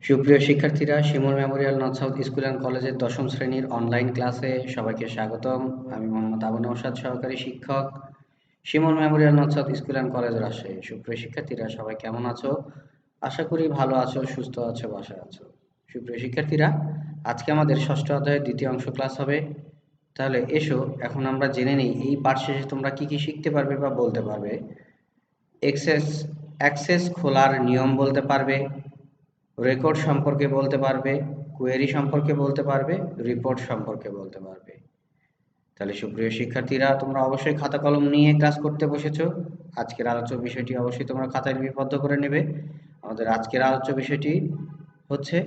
সুপ্রিয় শিক্ষার্থীরা, Shimul memorial north south school and কলেজের দশম শ্রেণীর অনলাইন ক্লাসে সবাইকে স্বাগতম। আমি মোহাম্মদ আবু নওশাদ, সহকারী শিক্ষক, Shimul memorial north south school and college Rajshahi. সুপ্রিয় শিক্ষার্থীরা, সবাই কেমন আছো? আশা করি ভালো আছো, সুস্থ আছো, বাসায় আছো। সুপ্রিয় শিক্ষার্থীরা, আজকে আমাদের ষষ্ঠ অধ্যায়ের দ্বিতীয় অংশ ক্লাস হবে। তাহলে এসো এখন আমরা জেনে নিই এই পাঠ শেষে তোমরা কি কি শিখতে পারবে বা বলতে পারবে। অ্যাক্সেস খোলার নিয়ম বলতে পারবে, রেকর্ড সম্পর্কে বলতে পারবে, কোয়েরি সম্পর্কে বলতে পারবে, রিপোর্ট সম্পর্কে বলতে পারবে। তাহলে সুপ্রিয় শিক্ষার্থীরা, তোমরা অবশ্যই খাতা কলম নিয়ে ক্লাস করতে বসেছো। আজকের আলোচ্য বিষয়টি অবশ্যই তোমরা খাতায় লিপিবদ্ধ করে নেবে। আমাদের আজকের আলোচ্য বিষয়টি হচ্ছে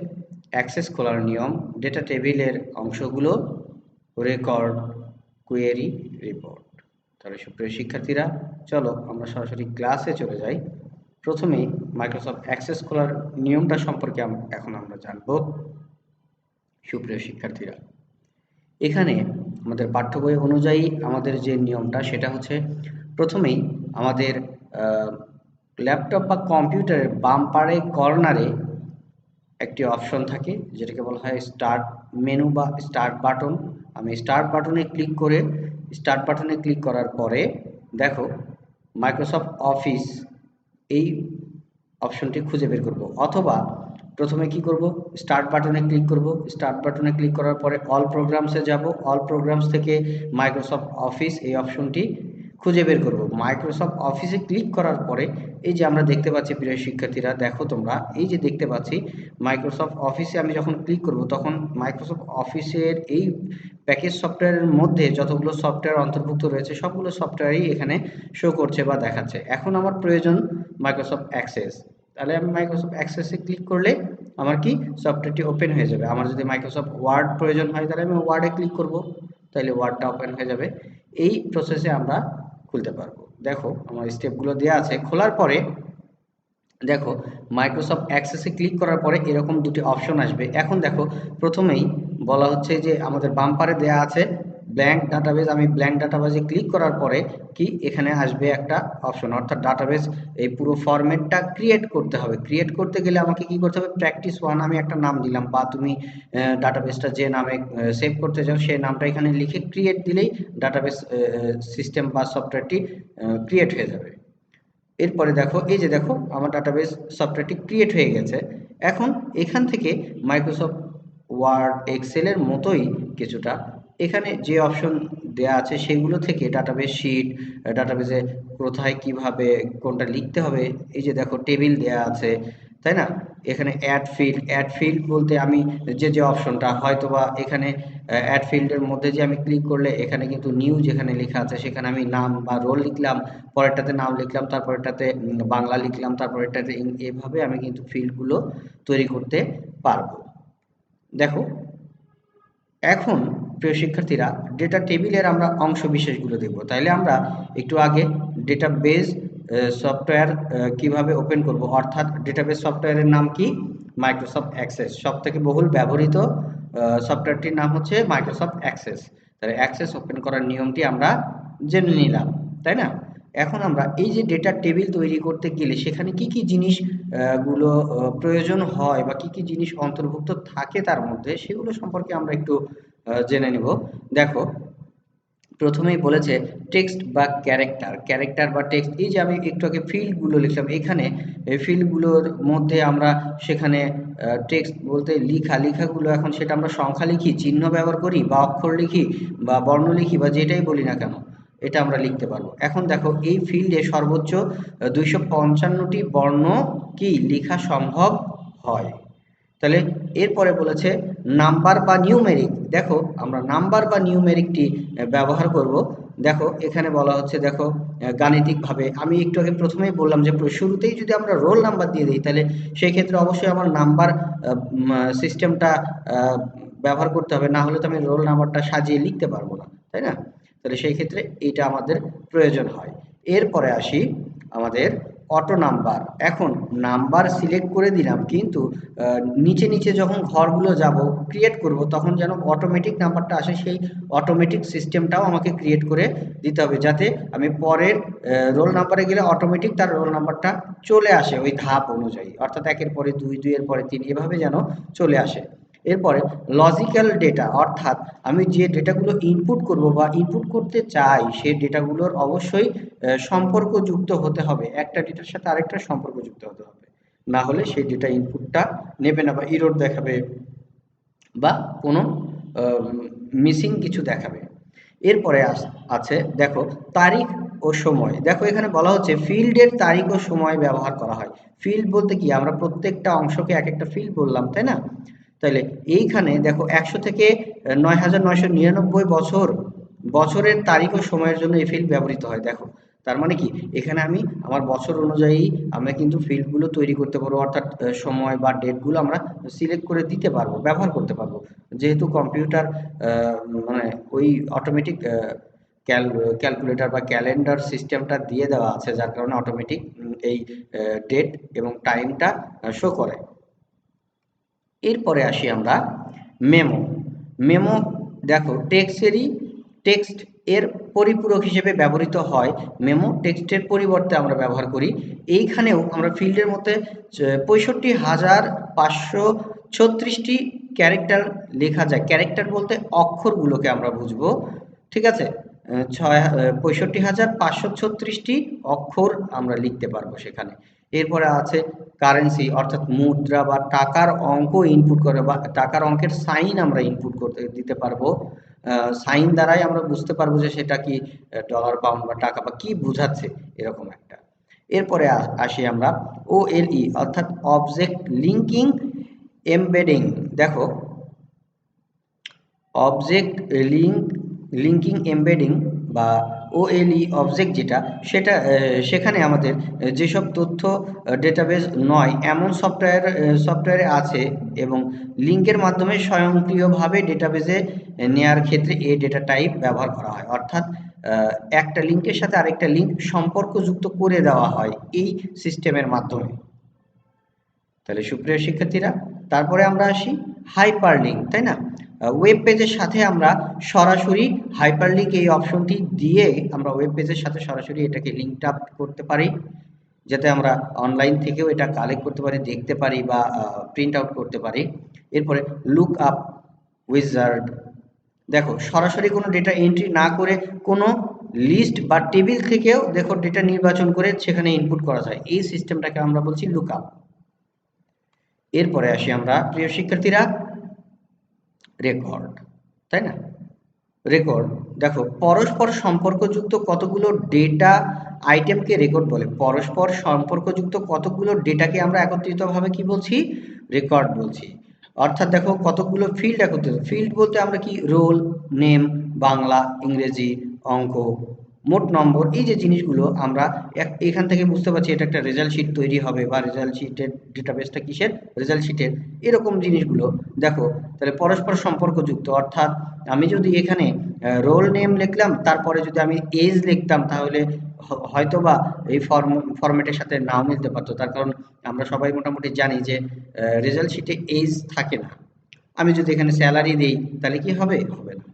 অ্যাক্সেস খোলার নিয়ম, ডেটা টেবিলের অংশগুলো, রেকর্ড, কোয়েরি, রিপোর্ট। তাহলে সুপ্রিয় শিক্ষার্থীরা, চলো আমরা সরাসরি ক্লাসে চলে যাই। প্রথমেই মাইক্রোসফট অ্যাক্সেস খোলার নিয়মটা সম্পর্কে এখন আমরা জানব। সুপ্রিয় শিক্ষার্থীরা, এখানে আমাদের পাঠ্য বই অনুযায়ী আমাদের যে নিয়মটা সেটা হচ্ছে, প্রথমেই আমাদের ল্যাপটপ বা কম্পিউটারের বাম পাড়ে কর্নারে একটি অপশন থাকে যেটাকে বলা হয় স্টার্ট মেনু বা স্টার্ট বাটন। আমি স্টার্ট বাটনে ক্লিক করার পরে দেখো মাইক্রোসফট অফিস এই অপশনটি খুঁজে বের করব, অথবা প্রথমে কি করব, স্টার্ট বাটনে ক্লিক করব। স্টার্ট বাটনে ক্লিক করার পরে অল প্রোগ্রামসে যাব। অল প্রোগ্রামস থেকে মাইক্রোসফট অফিস এই অপশনটি খুঁজে বের করব। মাইক্রোসফট অফিসে ক্লিক করার পরে এই যে আমরা দেখতে পাচ্ছি, প্রিয় শিক্ষার্থীরা দেখো তোমরা, এই যে দেখতে পাচ্ছি মাইক্রোসফট অফিসে আমি যখন ক্লিক করব তখন মাইক্রোসফট অফিসের এই প্যাকেজ সফটওয়্যারের মধ্যে যতগুলো সফটওয়্যার অন্তর্ভুক্ত রয়েছে সবগুলো সফটওয়্যারই এখানে শো করছে বা দেখাচ্ছে। এখন আমার প্রয়োজন মাইক্রোসফট অ্যাক্সেস। তাহলে আমি মাইক্রোসফট অ্যাক্সেসে ক্লিক করলে আমার কি সফটওয়্যারটি ওপেন হয়ে যাবে। আমার যদি মাইক্রোসফট ওয়ার্ড প্রয়োজন হয় তাহলে আমি ওয়ার্ডে ক্লিক করব, তাহলে ওয়ার্ডটা ওপেন হয়ে যাবে। এই প্রসেসে আমরা খুলতে পারবো। দেখো আমার স্টেপগুলো দেওয়া আছে। খোলার পরে দেখো মাইক্রোসফট অ্যাক্সেসে ক্লিক করার পরে এরকম দুটি অপশন আসবে। এখন দেখো প্রথমেই বলা হচ্ছে যে আমাদের বাম পারে দেওয়া আছে ব্ল্যাঙ্ক ডাটাবেস। আমি ব্ল্যাঙ্ক ডাটাবেসে ক্লিক করার পরে কি এখানে আসবে একটা অপশন, অর্থাৎ ডাটাবেস এই পুরো ফরম্যাটটা ক্রিয়েট করতে হবে। ক্রিয়েট করতে গেলে আমাকে কি করতে হবে, প্র্যাকটিস ওয়ান আমি একটা নাম দিলাম, বা তুমি ডাটাবেসটা যে নামে সেভ করতে চাও সেই নামটা এখানে লিখে ক্রিয়েট দিলেই ডাটাবেস সিস্টেম বা সফটওয়্যারটি ক্রিয়েট হয়ে যাবে। এরপরে দেখো এই যে দেখো আমার ডাটাবেস সফটওয়্যারটি ক্রিয়েট হয়ে গেছে। এখন এখান থেকে মাইক্রোসফট ওয়ার্ড এক্সেলের মতোই কিছুটা এখানে যে অপশন দেয়া আছে সেগুলো থেকে ডাটাবেস শিট, ডাটাবেসে কোথায় কিভাবে কোনটা লিখতে হবে, এই যে দেখো টেবিল দেয়া আছে, তাই না? এখানে অ্যাড ফিল্ড বলতে আমি যে অপশনটা হয়তোবা এখানে অ্যাড ফিল্ডের মধ্যে যে আমি ক্লিক করলে এখানে কিন্তু নিউ যেখানে লেখা আছে সেখানে আমি নাম বা রোল লিখলাম, পরেরটাতে নাম লিখলাম, তারপরেরটাতে বাংলা লিখলাম, তারপরেরটাতে এভাবে আমি কিন্তু ফিল্ডগুলো তৈরি করতে পারবো। দেখো এখন প্রিয় শিক্ষার্থীরা, ডেটা টেবিলের আমরা অংশ বিশেষগুলো দেখব। তাইলে আমরা একটু আগে ডেটাবেস সফটওয়্যার কিভাবে ওপেন করব, অর্থাৎ ডেটাবেস সফটওয়্যারের নাম কি, মাইক্রোসফট অ্যাক্সেস। সব থেকে বহুল ব্যবহৃত সফটওয়্যারটির নাম হচ্ছে মাইক্রোসফট অ্যাক্সেস। তাহলে অ্যাক্সেস ওপেন করার নিয়মটি আমরা জেনে নিলাম, তাই না? এখন আমরা এই যে ডেটা টেবিল তৈরি করতে গেলে সেখানে কি কি জিনিস গুলো প্রয়োজন হয় বা কি কি জিনিস অন্তর্ভুক্ত থাকে তার মধ্যে, সেগুলো সম্পর্কে আমরা একটু জেনে নিব। দেখো প্রথমেই বলেছে টেক্সট বা ক্যারেক্টার বা টেক্সট। এই যে আমি একটু আগে ফিল্ডগুলো লিখলাম, এখানে এই ফিল্ডগুলোর মধ্যে আমরা সেখানে টেক্সট বলতে লেখাগুলো, এখন সেটা আমরা সংখ্যা লিখি, চিহ্ন ব্যবহার করি, বা অক্ষর লিখি, বা বর্ণ লিখি, বা যেটাই বলি না কেন এটা আমরা লিখতে পারবো। এখন দেখো এই ফিল্ডে সর্বোচ্চ 255টি বর্ণ কি লেখা সম্ভব হয়। তাহলে এরপরে বলেছে নাম্বার বা নিউমেরিক। দেখো আমরা নাম্বার বা নিউমেরিকটি ব্যবহার করব। দেখো এখানে বলা হচ্ছে, দেখো গাণিতিকভাবে আমি একটু আগে প্রথমেই বললাম যে শুরুতেই যদি আমরা রোল নাম্বার দিয়ে দিই তাহলে সেই ক্ষেত্রে অবশ্যই আমার নাম্বার সিস্টেমটা ব্যবহার করতে হবে, না হলে তো আমি রোল নাম্বারটা সাজিয়ে লিখতে পারবো না, তাই না? তাহলে সেই ক্ষেত্রে এইটা আমাদের প্রয়োজন হয়। এরপরে আসি আমাদের অটো নাম্বার। এখন নাম্বার সিলেক্ট করে দিলাম, কিন্তু নিচে নিচে যখন ঘরগুলো যাব ক্রিয়েট করব তখন যেন অটোমেটিক নাম্বারটা আসে, সেই অটোমেটিক সিস্টেমটাও আমাকে ক্রিয়েট করে দিতে হবে, যাতে আমি পরের রোল নাম্বারে গেলে অটোমেটিক তার রোল নাম্বারটা চলে আসে ওই ধাপ অনুযায়ী, অর্থাৎ 1 এর পরে 2, 2 এর পরে 3 এভাবে যেন চলে আসে। এরপরে লজিক্যাল ডেটা, অর্থাৎ আমি যে ডেটাগুলো ইনপুট করব বা ইনপুট করতে চাই সেই ডেটাগুলোর অবশ্যই সম্পর্কযুক্ত হতে হবে, একটা ডেটার সাথে আরেকটা সম্পর্কযুক্ত হতে হবে, না হলে সেই ডেটা ইনপুটটা নেবে না বা এরর দেখাবে বা কোনো মিসিং কিছু দেখাবে। এরপরে আছে দেখো তারিখ ও সময়। দেখো এখানে বলা হচ্ছে ফিল্ডের তারিখ ও সময় ব্যবহার করা হয়। ফিল্ড বলতে কি, আমরা প্রত্যেকটা অংশকে এক একটা ফিল্ড বললাম, তাই না? তাহলে এইখানে দেখো 100 থেকে 9999 বছরের তারিখ ও সময়ের জন্য এই ফিল্ড ব্যবহৃত হয়। দেখো তার মানে কি, এখানে আমি আমার বছর অনুযায়ী আমরা কিন্তু ফিল্ডগুলো তৈরি করতে পারবো, অর্থাৎ সময় বা ডেটগুলো আমরা সিলেক্ট করে দিতে পারবো, ব্যবহার করতে পারবো, যেহেতু কম্পিউটার মানে ওই অটোমেটিক ক্যালকুলেটর বা ক্যালেন্ডার সিস্টেমটা দিয়ে দেওয়া আছে, যার কারণে অটোমেটিক এই ডেট এবং টাইমটা শো করে। এরপরে আসি আমরা মেমো। মেমো দেখো টেক্সট এর পরিপূরক হিসেবে ব্যবহৃত হয়। মেমো টেক্সটের পরিবর্তে আমরা ব্যবহার করি। এইখানেও আমরা ফিল্ডের মধ্যে 65,536টি ক্যারেক্টার লেখা যায়। ক্যারেক্টার বলতে অক্ষরগুলোকে আমরা বুঝবো, ঠিক আছে? 65,536টি অক্ষর আমরা লিখতে পারবো সেখানে। এরপরে আছে কারেন্সি, অর্থাৎ মুদ্রা বা টাকার অঙ্ক ইনপুট করে বা টাকার অঙ্কের সাইন আমরা ইনপুট করতে দিতে পারবো। সাইন দ্বারাই আমরা বুঝতে পারবো যে সেটা কি ডলার, পাউন্ড বা টাকা বা কি বোঝাচ্ছে, এরকম একটা। এরপরে আসি আমরা OLE, অর্থাৎ অবজেক্ট লিঙ্কিং এমবেডিং। দেখো অবজেক্ট লিঙ্কিং এমবেডিং বা OLE অবজেক্ট যেটা, সেটা সেখানে আমাদের যেসব তথ্য ডেটাবেজ নয় এমন সফটওয়্যারে আছে এবং লিঙ্কের মাধ্যমে স্বয়ংক্রিয়ভাবে ডেটাবেজে নেয়ার ক্ষেত্রে এই ডেটা টাইপ ব্যবহার করা হয়, অর্থাৎ একটা লিঙ্কের সাথে আরেকটা লিঙ্ক সম্পর্কযুক্ত করে দেওয়া হয় এই সিস্টেমের মাধ্যমে। তাহলে সুপ্রিয় শিক্ষার্থীরা, তারপরে আমরা আসি হাইপারলিঙ্ক, তাই না? ওয়েব পেজের সাথে আমরা সরাসরি হাইপারলিঙ্ক এই অপশনটি দিয়ে আমরা ওয়েব পেজের সাথে সরাসরি এটাকে লিঙ্কড আপ করতে পারি, যাতে আমরা অনলাইন থেকেও এটা কালেক্ট করতে পারি, দেখতে পারি বা প্রিন্ট আউট করতে পারি। এরপরে লুক আপ উইজার্ড। দেখো সরাসরি কোনো ডেটা এন্ট্রি না করে কোনো লিস্ট বা টেবিল থেকেও দেখো ডেটা নির্বাচন করে সেখানে ইনপুট করা যায়, এই সিস্টেমটাকে আমরা বলছি লুক আপ। এরপরে আসি আমরা প্রিয় শিক্ষার্থীরা রেকর্ড, তাই না? রেকর্ড দেখো পরস্পর সম্পর্কযুক্ত কতগুলো ডেটা আইটেমকে রেকর্ড বলে। পরস্পর সম্পর্কযুক্ত কতগুলো ডেটাকে আমরা একত্রিতভাবে কি বলছি, রেকর্ড বলছি। অর্থাৎ দেখো কতগুলো ফিল্ড একত্রিত, ফিল্ড বলতে আমরা কি রোল নেম, বাংলা, ইংরেজি, অঙ্ক, মোট নম্বর, এই যে জিনিসগুলো আমরা এখান থেকে বুঝতে পারছি এটা একটা রেজাল্ট শিট তৈরি হবে বা রেজাল্ট শিটের ডেটাবেসটা কিসের, রেজাল্ট শিটের, এরকম জিনিসগুলো দেখো। তাহলে পরস্পর সম্পর্কযুক্ত, অর্থাৎ আমি যদি এখানে রোল নেম লিখলাম, তারপরে যদি আমি এজ লিখতাম, তাহলে হয়তোবা এই ফরম্যাটের সাথে নাও মিলতে পারতো, তার কারণ আমরা সবাই মোটামুটি জানি যে রেজাল্ট শিটে এজ থাকে না। আমি যদি এখানে স্যালারি দিই তাহলে কি হবে, হবে না।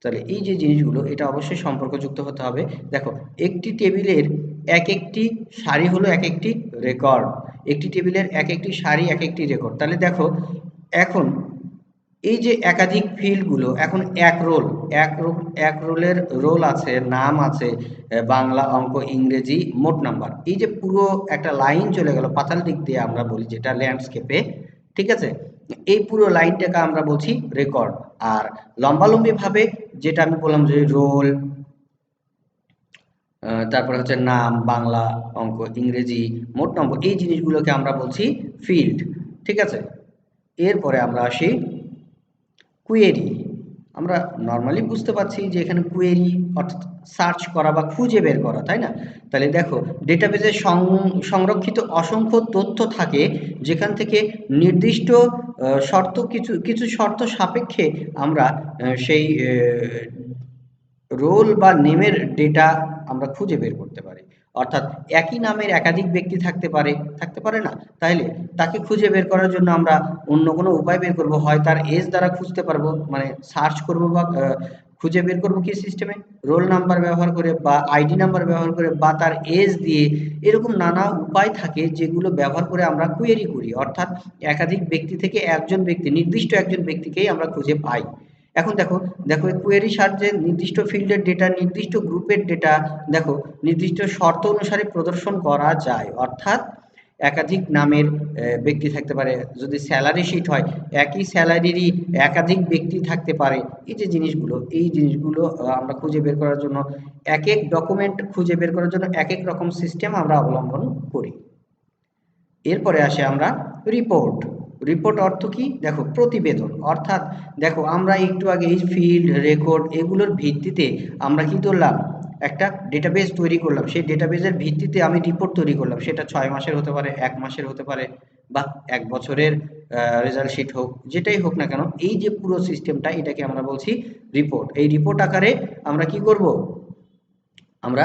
তাহলে এই যে জিনিসগুলো এটা অবশ্যই সম্পর্কযুক্ত হতে হবে। দেখো একটি টেবিলের এক একটি সারি হলো এক একটি রেকর্ড, একটি টেবিলের এক একটি সারি এক একটি রেকর্ড। তাহলে দেখো এখন এই যে একাধিক ফিল্ডগুলো, এখন এক রোলের রোল আছে, নাম আছে, বাংলা, অঙ্ক, ইংরেজি, মোট নাম্বার, এই যে পুরো একটা লাইন চলে গেল পাতাল দিক দিয়ে, আমরা বলি যেটা ল্যান্ডস্কেপে, ঠিক আছে? এই পুরো লাইনটাকে আমরা বলছি রেকর্ড। আর লম্বালম্বি ভাবে যেটা আমি বললাম যে রোল, তারপরে হচ্ছে নাম, বাংলা, অঙ্ক, ইংরেজি, মোট নম্বর, এই জিনিসগুলোকে আমরা বলছি ফিল্ড, ঠিক আছে? এরপরে আমরা আসি কুয়েরি। আমরা নর্মালি বুঝতে পারছি যে এখানে কুয়েরি অর্থাৎ সার্চ করা বা খুঁজে বের করা, তাই না? তাহলে দেখো ডেটাবেজে সংরক্ষিত অসংখ্য তথ্য থাকে, যেখান থেকে নির্দিষ্ট কিছু শর্ত সাপেক্ষে আমরা সেই রোল বা নেমের ডেটা আমরা খুঁজে বের করতে পারি। অর্থাৎ একই নামের একাধিক ব্যক্তি থাকতে পারে না? তাইলে তাকে খুঁজে বের করার জন্য আমরা অন্য কোনো উপায় বের করব, হয় তার এজ দ্বারা খুঁজতে পারবো, মানে সার্চ করব বা খুঁজে বের করব কি সিস্টেমে, রোল নাম্বার ব্যবহার করে বা আইডি নাম্বার ব্যবহার করে বা তার এজ দিয়ে, এরকম নানা উপায় থাকে যেগুলো ব্যবহার করে আমরা কোয়েরি করি, অর্থাৎ একাধিক ব্যক্তি থেকে নির্দিষ্ট একজন ব্যক্তিকেই আমরা খুঁজে পাই। এখন দেখো দেখো এই কোয়েরি সার্চে নির্দিষ্ট ফিল্ডের ডেটা, নির্দিষ্ট গ্রুপের ডেটা দেখো নির্দিষ্ট শর্ত অনুসারে প্রদর্শন করা যায়, অর্থাৎ একাধিক নামের ব্যক্তি থাকতে পারে। যদি স্যালারি শিট হয়, একই স্যালারিরই একাধিক ব্যক্তি থাকতে পারে। এই জিনিসগুলো আমরা খুঁজে বের করার জন্য এক এক ডকুমেন্ট খুঁজে বের করার জন্য এক এক রকম সিস্টেম আমরা অবলম্বন করি। এরপরে আসে আমরা রিপোর্ট। রিপোর্ট অর্থ কি? দেখো প্রতিবেদন, অর্থাৎ দেখো আমরা একটু আগে এই ফিল্ড রেকর্ড এগুলোর ভিত্তিতে আমরা কি করলাম, একটা ডেটাবেস তৈরি করলাম। সেই ডেটাবেসের ভিত্তিতে আমি রিপোর্ট তৈরি করলাম, সেটা 6 মাসের হতে পারে, 1 মাসের হতে পারে বা 1 বছরের রেজাল্ট শিট হোক, যেটাই হোক না কেন, এই যে পুরো সিস্টেমটা এটাকে আমরা বলছি রিপোর্ট। এই রিপোর্ট আকারে আমরা কি করব, আমরা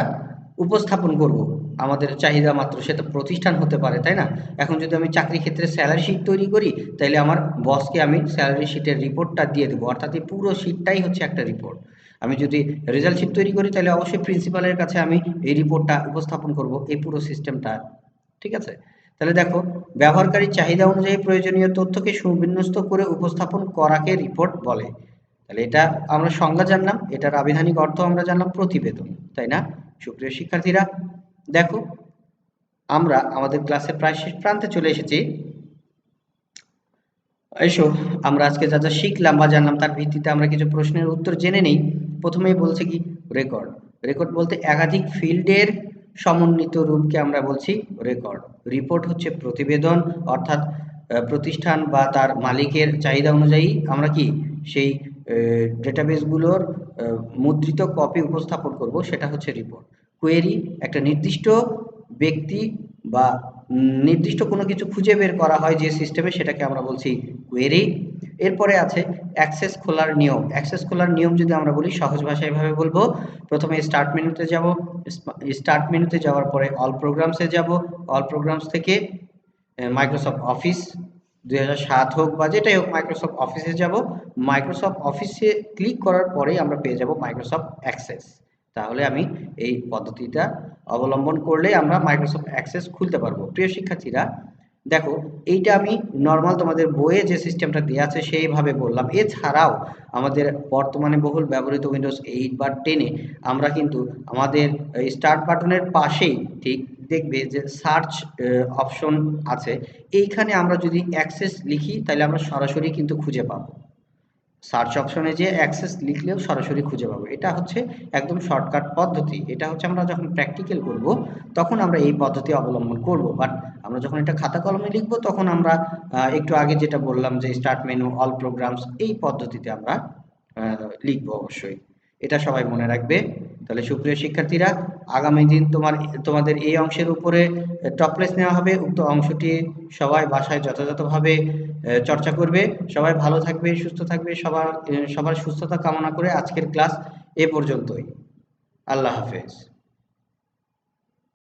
উপস্থাপন করব আমাদের চাহিদা মাত্র। সেটা প্রতিষ্ঠান হতে পারে, তাই না? এখন যদি আমি চাকরি ক্ষেত্রে স্যালারি শিট তৈরি করি, তাহলে আমার বসকে আমি স্যালারি শিটের রিপোর্টটা দিয়ে দেবো, অর্থাৎ এই পুরো শিটটাই হচ্ছে একটা রিপোর্ট। আমি যদি রেজাল্ট শিট তৈরি করি, তাহলে অবশ্যই প্রিন্সিপালের কাছে আমি এই রিপোর্টটা উপস্থাপন করব, এই পুরো সিস্টেমটা। ঠিক আছে? তাহলে দেখো, ব্যবহারকারীর চাহিদা অনুযায়ী প্রয়োজনীয় তথ্যকে সুবিন্যস্ত করে উপস্থাপন করাকে রিপোর্ট বলে। তাহলে এটা আমরা সংজ্ঞা জানলাম, এটার আবিধানিক অর্থ আমরা জানলাম প্রতিবেদন, তাই না? সুপ্রিয় শিক্ষার্থীরা, দেখো আমরা আমাদের ক্লাসের প্রায় শেষ প্রান্তে চলে এসেছি। এসো আমরা আজকে যা যা শিখলাম বা জানলাম তার ভিত্তিতে আমরা কিছু প্রশ্নের উত্তর জেনে নেই। প্রথমেই বলছে কি, রেকর্ড। রেকর্ড বলতে একাধিক ফিল্ডের সমন্বিত রূপকে আমরা বলছি রেকর্ড। রিপোর্ট হচ্ছে প্রতিবেদন, অর্থাৎ প্রতিষ্ঠান বা তার মালিকের চাহিদা অনুযায়ী আমরা কি সেই ডেটাবেসগুলোর মুদ্রিত কপি উপস্থাপন করব, সেটা হচ্ছে রিপোর্ট। কোয়েরি একটা নির্দিষ্ট ব্যক্তি বা নির্দিষ্ট কোনো কিছু খুঁজে বের করা হয় যে সিস্টেমে, সেটাকে আমরা বলছি কোয়েরি। এরপরে আছে অ্যাক্সেস খোলার নিয়ম। অ্যাক্সেস খোলার নিয়ম যদি আমরা বলি, সহজ ভাষায় এভাবে বলবো, প্রথমে স্টার্ট মেনুতে যাব, স্টার্ট মেনুতে যাওয়ার পরে অল প্রোগ্রামসে যাব, অল প্রোগ্রামস থেকে মাইক্রোসফট অফিস 2007 হোক বা যেটাই হোক, মাইক্রোসফট অফিসে যাব। মাইক্রোসফট অফিসে ক্লিক করার পরেই আমরা পেয়ে যাব মাইক্রোসফট অ্যাক্সেস। তাহলে আমি এই পদ্ধতিটা অবলম্বন করলে আমরা মাইক্রোসফট অ্যাক্সেস খুলতে পারবো। প্রিয় শিক্ষার্থীরা, দেখো এইটা আমি নর্মাল তোমাদের বইয়ে যে সিস্টেমটা দেওয়া আছে সেইভাবে বললাম। এছাড়াও আমাদের বর্তমানে বহুল ব্যবহৃত উইন্ডোজ 8 বা 10-এ আমরা কিন্তু আমাদের স্টার্ট বাটনের পাশেই ঠিক দেখবে যে সার্চ অপশন আছে। এইখানে আমরা যদি অ্যাক্সেস লিখি, তাহলে আমরা সরাসরি কিন্তু খুঁজে পাবো। সার্চ অপশনে যে অ্যাক্সেস লিখলেও সরাসরি খুঁজে পাবো। এটা হচ্ছে একদম শর্টকাট পদ্ধতি। এটা হচ্ছে আমরা যখন প্র্যাকটিক্যাল করব তখন আমরা এই পদ্ধতি অবলম্বন করব, বাট আমরা যখন এটা খাতা কলমে লিখব তখন আমরা একটু আগে যেটা বললাম যে স্টার্ট মেনু, অল প্রোগ্রামস, এই পদ্ধতিতে আমরা লিখবো অবশ্যই। এটা সবাই মনে রাখবে। তাহলে সুপ্রিয় শিক্ষার্থীরা, আগামী দিন তোমাদের এই অংশের উপরে টপলেস নেওয়া হবে। উক্ত অংশটি সবাই বাসায় যথাযথভাবে চর্চা করবে। সবাই ভালো থাকবে, সুস্থ থাকবে। সবার সুস্থতা কামনা করে আজকের ক্লাস এ পর্যন্তই। আল্লাহ হাফেজ।